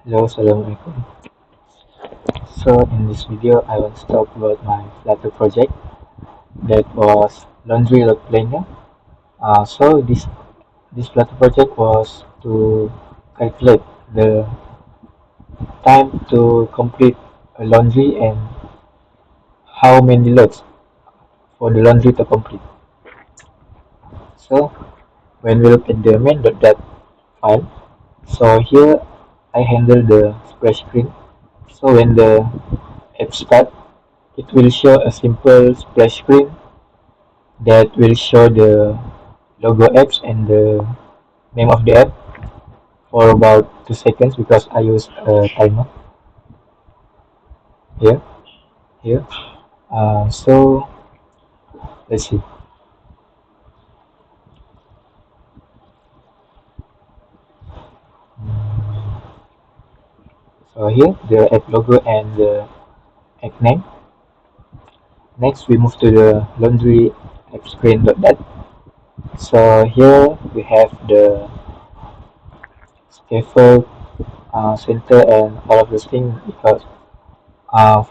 Hello, Assalamualaikum. So in this video, I want to talk about my Flutter project that was laundry load planner. So this Flutter project was to calculate the time to complete a laundry and how many loads for the laundry to complete. So when we look at the main.dat file, so here I handle the splash screen. So when the app start, it will show a simple splash screen that will show the logo apps and the name of the app for about 2 seconds because I use a timer here here. So let's see. So here the app logo and the app name. Next we move to the laundry app screen.dat. So here we have the scaffold center and all of those things because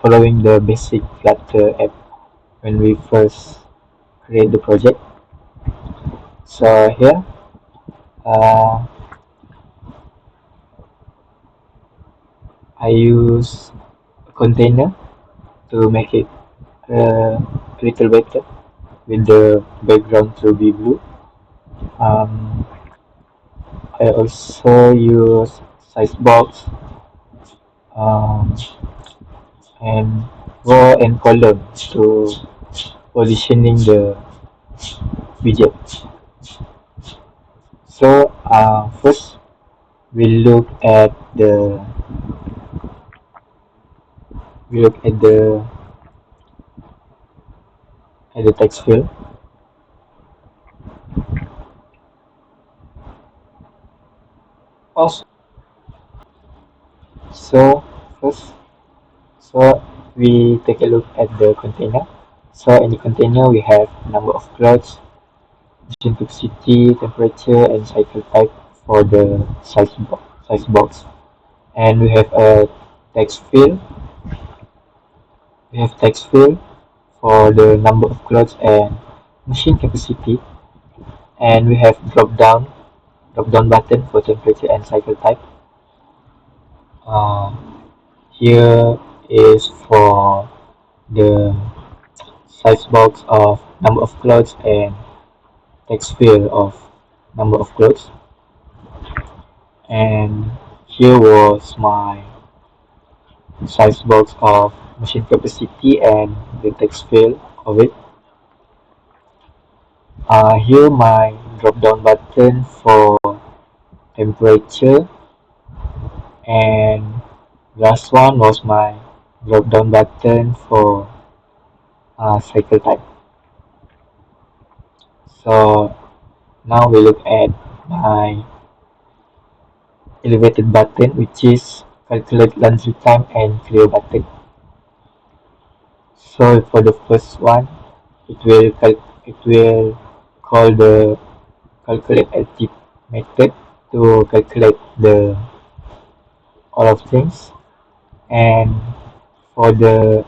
following the basic Flutter app when we first create the project. So here uh, I use a container to make it a little better with the background to be blue. Um, I also use size box um, and row and column to positioning the widget. So first we look at the at the text field. Also, so first, so we take a look at the container. So in the container we have number of clothes, machine capacity, temperature, and cycle type for the size box. And we have a text field. We have text field for the number of clothes and machine capacity. And we have drop down button for temperature and cycle type. Uh, Here is for the size box of number of clothes and text field of number of clothes. And here was my size box of machine capacity and the text field of it. Here my drop down button for temperature, and last one was my drop down button for cycle type. So now we look at my elevated button, which is calculate laundry time and clear button. So for the first one, it will call the calculate active method to calculate the all of things, and for the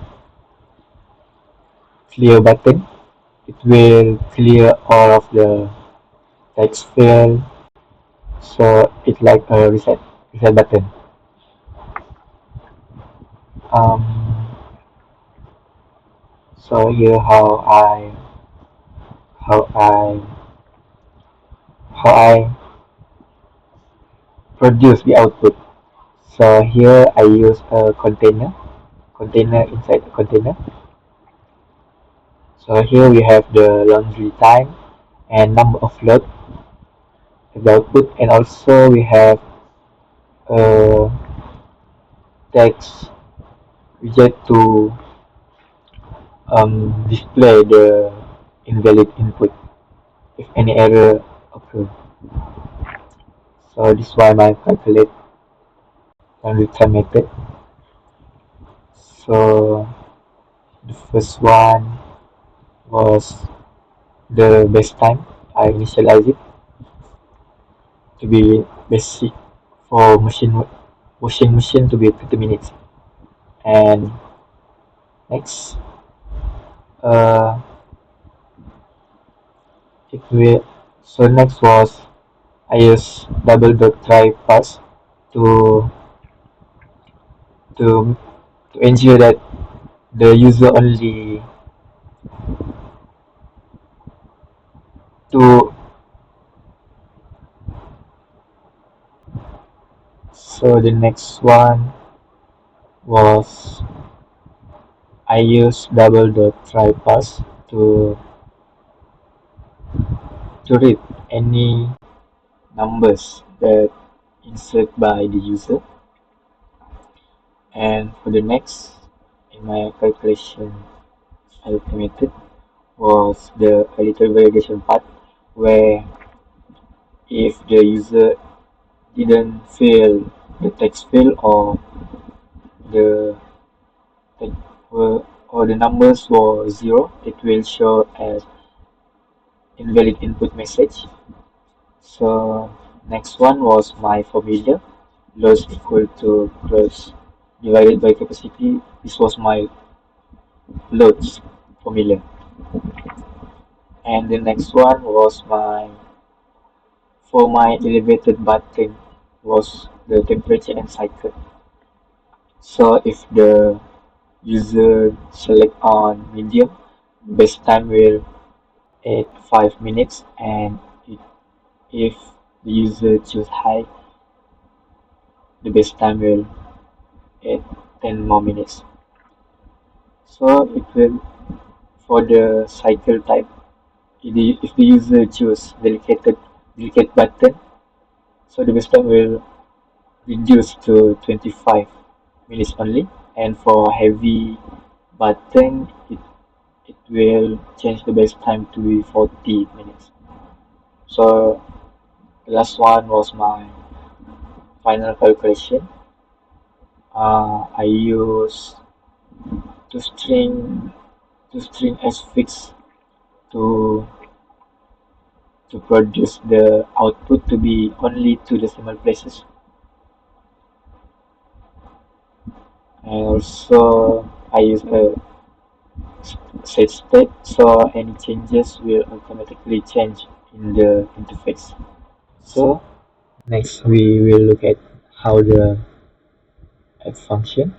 clear button, it will clear all of the text field. So it's like a reset button. Um, so here how I how I produce the output. So here I use a container inside a container. So here we have the laundry time and number of load as the output, and also we have a text widget to display the invalid input if any error occur. So this is why my calculate and return method. So the first one was the base time. I initialize it to be basic for machine washing machine to be 30 minutes. And next, uh, it will, so next was I use double dot try pass to to to ensure that the user only to so the next one was I use double dot try pass to read any numbers that insert by the user. And for the next in my calculation method was the a little validation part where if the user didn't fill the text field the or the numbers were zero, it will show as invalid input message. So next one was my formula, loss equal to gross divided by capacity. This was my loads formula. And the next one was my for my elevated button was the temperature and cycle. So if the user select on medium, best time will at 5 minutes, and if the user choose high, the best time will at 10 more minutes. So it will for the cycle type, if the user choose delicate button, so the best time will reduce to 25 minutes only, and for heavy button, it will change the best time to be 40 minutes. So the last one was my final calculation. I use to string as fixed to produce the output to be only two decimal places, and also I use a set state so any changes will automatically change in the interface. So next we will look at how the app function.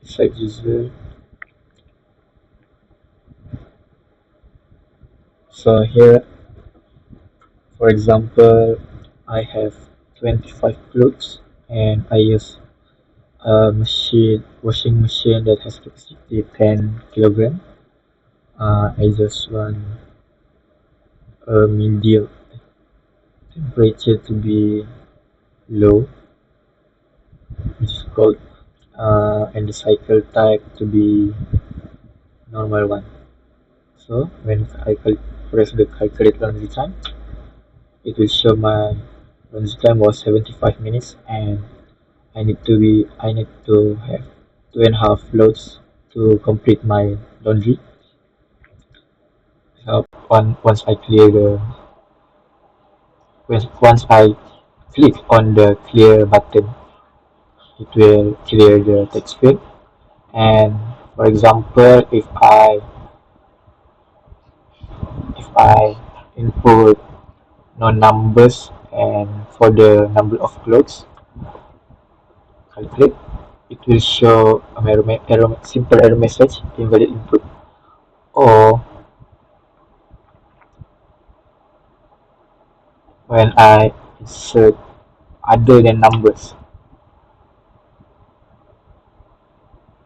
Select user. So here, for example, I have 25 clothes and I use a washing machine that has capacity 10 kilogram. I just want a medium temperature to be low, which is cold, and the cycle type to be normal one. So when I press the calculate laundry time, it will show my laundry time was 75 minutes, and I need to have 2.5 loads to complete my laundry. So once I clear the once I click on the clear button, it will clear the text field. And for example, if I input no numbers and for the number of clothes, calculate, it will show a simple error message, invalid input. Or when I insert other than numbers,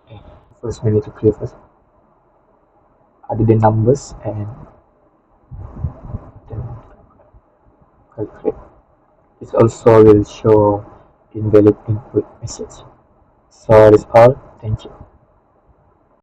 okay, first we need to clear first, other than numbers, and then calculate. It also will show invalid input message. So that's all. Thank you.